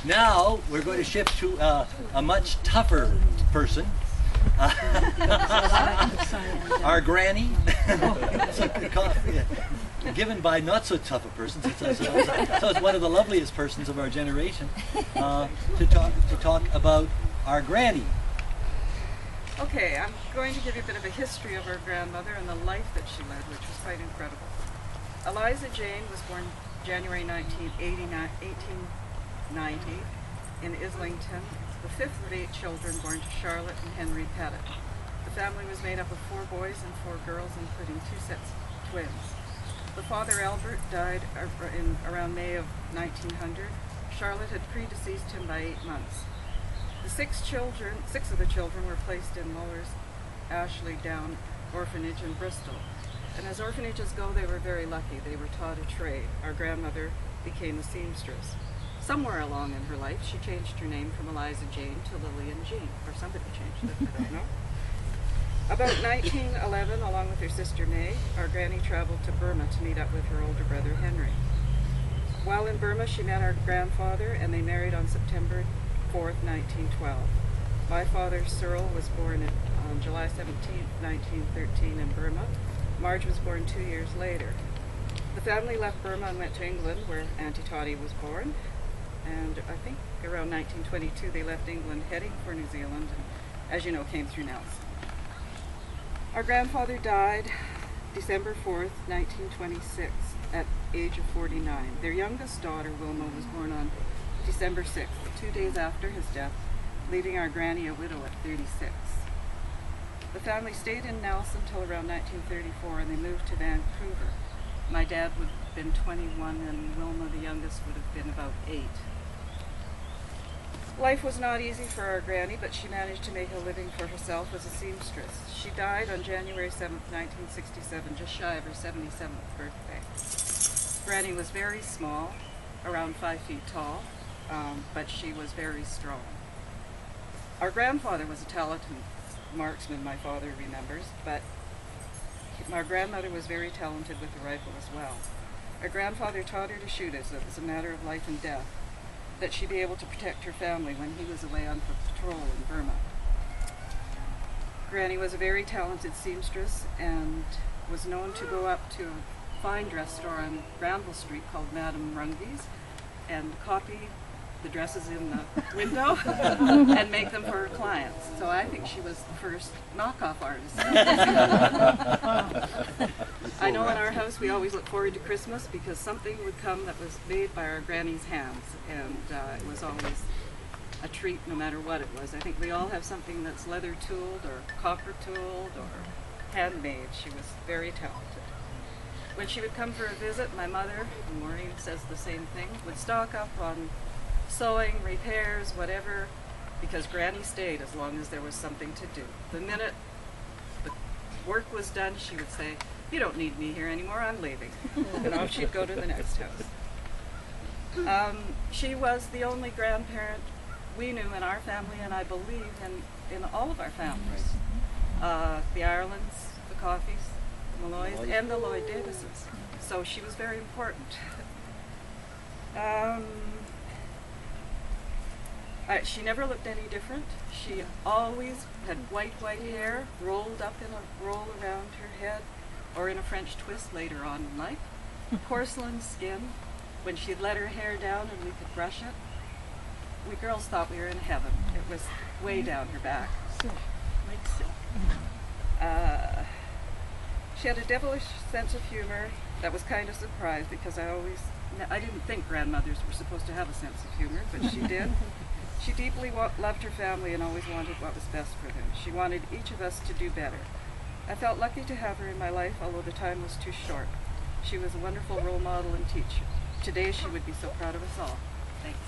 Now we're going to shift to a much tougher person. Our granny, given by not so tough a person, so it's one of the loveliest persons of our generation, to talk about our granny. Okay, I'm going to give you a bit of a history of our grandmother and the life that she led, which was quite incredible. Eliza Jane was born January 1890 in Islington, the fifth of 8 children born to Charlotte and Henry Pettit. The family was made up of 4 boys and 4 girls, including 2 sets of twins. The father, Albert, died in around May of 1900. Charlotte had predeceased him by 8 months. The 6 of the children were placed in Muller's Ashley Down Orphanage in Bristol. And as orphanages go, they were very lucky. They were taught a trade. Our grandmother became a seamstress. Somewhere along in her life, she changed her name from Eliza Jane to Lillian Jean, or somebody changed it, I don't know. About 1911, along with her sister May, our granny traveled to Burma to meet up with her older brother Henry. While in Burma, she met our grandfather, and they married on September 4th, 1912. My father, Cyril, was born on July 17th, 1913 in Burma. Marge was born 2 years later. The family left Burma and went to England, where Auntie Toddy was born. And I think around 1922 they left England heading for New Zealand, and as you know, came through Nelson. Our grandfather died December 4th, 1926 at age of 49. Their youngest daughter, Wilma, was born on December 6th, 2 days after his death, leaving our granny a widow at 36. The family stayed in Nelson until around 1934, and they moved to Vancouver. My dad would have been 21, and Wilma, the youngest, would have been about 8. Life was not easy for our granny, but she managed to make a living for herself as a seamstress. She died on January 7th, 1967, just shy of her 77th birthday. Granny was very small, around 5 feet tall, but she was very strong. Our grandfather was a talented marksman, my father remembers, but our grandmother was very talented with the rifle as well. Our grandfather taught her to shoot as it was a matter of life and death, that she'd be able to protect her family when he was away on patrol in Burma. Granny was a very talented seamstress and was known to go up to a fine dress store on Granville Street called Madame Runge's and copy the dresses in the window and make them for her clients. So I think she was the first knockoff artist. I know in our house we always look forward to Christmas because something would come that was made by our granny's hands, and it was always a treat no matter what it was. I think we all have something that's leather tooled or copper tooled or handmade. She was very talented. When she would come for a visit, my mother, and Maureen says the same thing, would stock up on sewing, repairs, whatever, because Granny stayed as long as there was something to do. The minute the work was done, she would say, "You don't need me here anymore, I'm leaving." And off she'd go to the next house. She was the only grandparent we knew in our family, and I believe in all of our families. The Irelands, the Coffeys, the Molloys, and the Lloyd Davises. So she was very important. She never looked any different. She always had white hair rolled up in a roll around her head or in a French twist later on in life. Porcelain skin. When she'd let her hair down and we could brush it, we girls thought we were in heaven. It was way down her back. Like silk. She had a devilish sense of humor that was kind of surprised because I didn't think grandmothers were supposed to have a sense of humor, but she did. She deeply loved her family and always wanted what was best for them. She wanted each of us to do better. I felt lucky to have her in my life, although the time was too short. She was a wonderful role model and teacher. Today she would be so proud of us all. Thanks.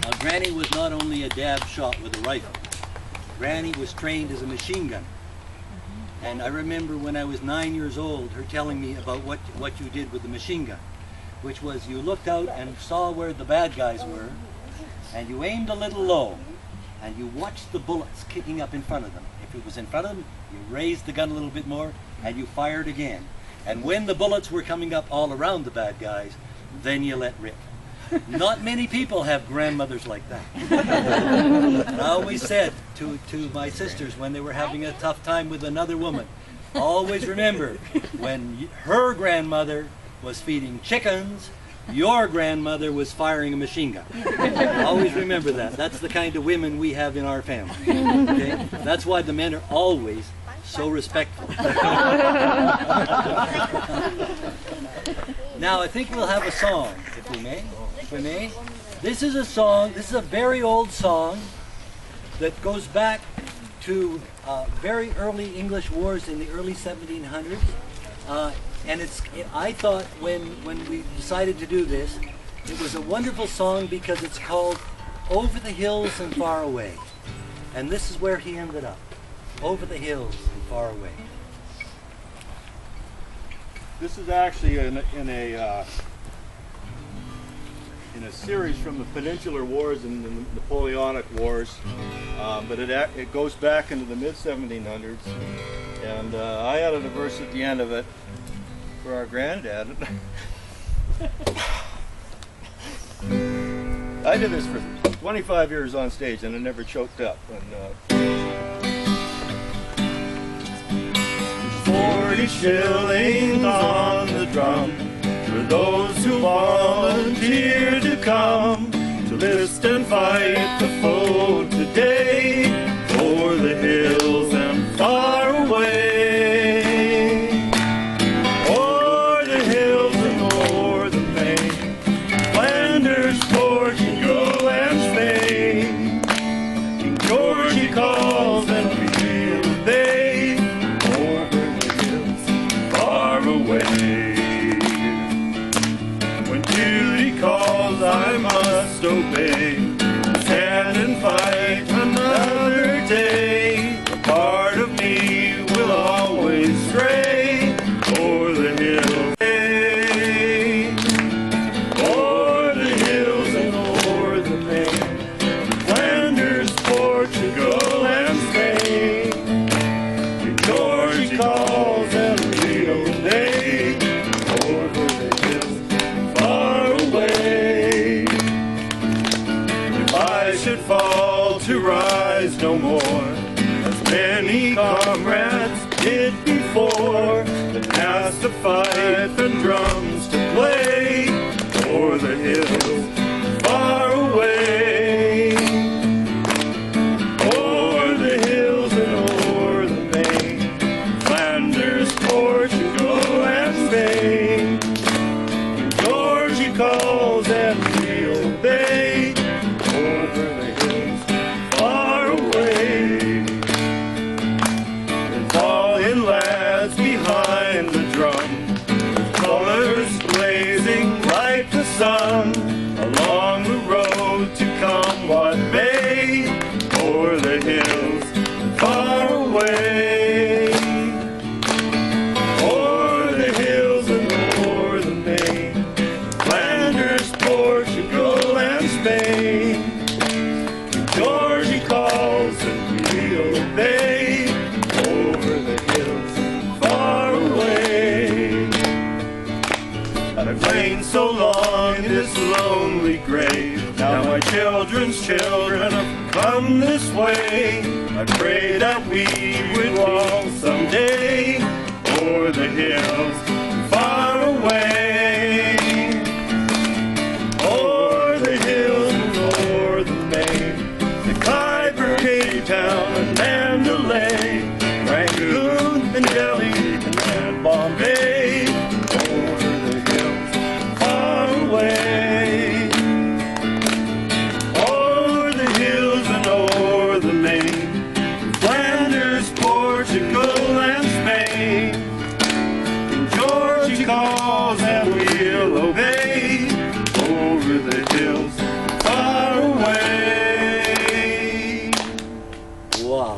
Now, Granny was not only a dab shot with a rifle. Granny was trained as a machine gunner. And I remember when I was 9 years old, her telling me about what you did with the machine gun, which was you looked out and saw where the bad guys were, and you aimed a little low, and you watched the bullets kicking up in front of them. If it was in front of them, you raised the gun a little bit more, and you fired again. And when the bullets were coming up all around the bad guys, then you let rip. Not many people have grandmothers like that. I always said to my sisters when they were having a tough time with another woman, always remember, when her grandmother was feeding chickens, your grandmother was firing a machine gun. Always remember that. That's the kind of women we have in our family. Okay? That's why the men are always so respectful. Now I think we'll have a song, if we may. If we may. This is a song, this is a very old song that goes back to very early English wars in the early 1700s. And I thought when we decided to do this, it was a wonderful song because it's called Over the Hills and Far Away. And this is where he ended up. Over the hills and far away. This is actually in a series from the Peninsular Wars and the Napoleonic Wars, but it goes back into the mid-1700s, and I added a verse at the end of it for our granddad. I did this for 25 years on stage and I never choked up. And, 40 shillings on the drum for those who volunteer to come to list and fight the foe today, o'er the hills and far away, o'er the hills and o'er the main, Flanders, Portugal and Spain. King George he calls and we will obey, over the hills far away. When duty calls I must obey, stand and fight another day. A part of me will always stray, o'er the hills, o'er the hills and o'er the main, Flanders, Portugal and Spain. King George calls and we obey, over the hills far away. If I should fall to rise no more, as many comrades did before, that has to fife and drums to play, o'er the hills far away, o'er the hills and o'er the main, Flanders, Portugal and Spain. King George he calls and we obey, over the hills far away. And falling lads behind the drum, with colors blazing like the sun, along the road to come what may, o'er the hills far away, o'er the hills and o'er the main, Flanders, Portugal and Spain. King George he calls and we'll obey, over the hills far away. I've lain so long in this lonely grave, now my children's children have come this way. I pray that we would walk someday, o'er the hills far away, o'er the hills and o'er the main, the Khyber, Cape Town and Mandalay, Rangoon and Delhi and Bombay, over the hills far away, o'er the hills and o'er the main, Flanders, Portugal and Spain. King George he calls and we'll obey, over the hills far away. Wow.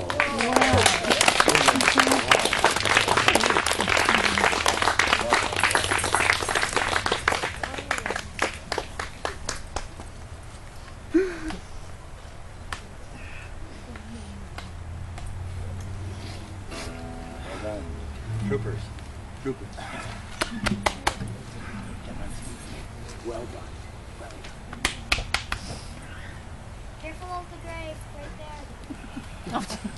Well done. Troopers. Trooper. Well done. Well done. Careful of the grave right there.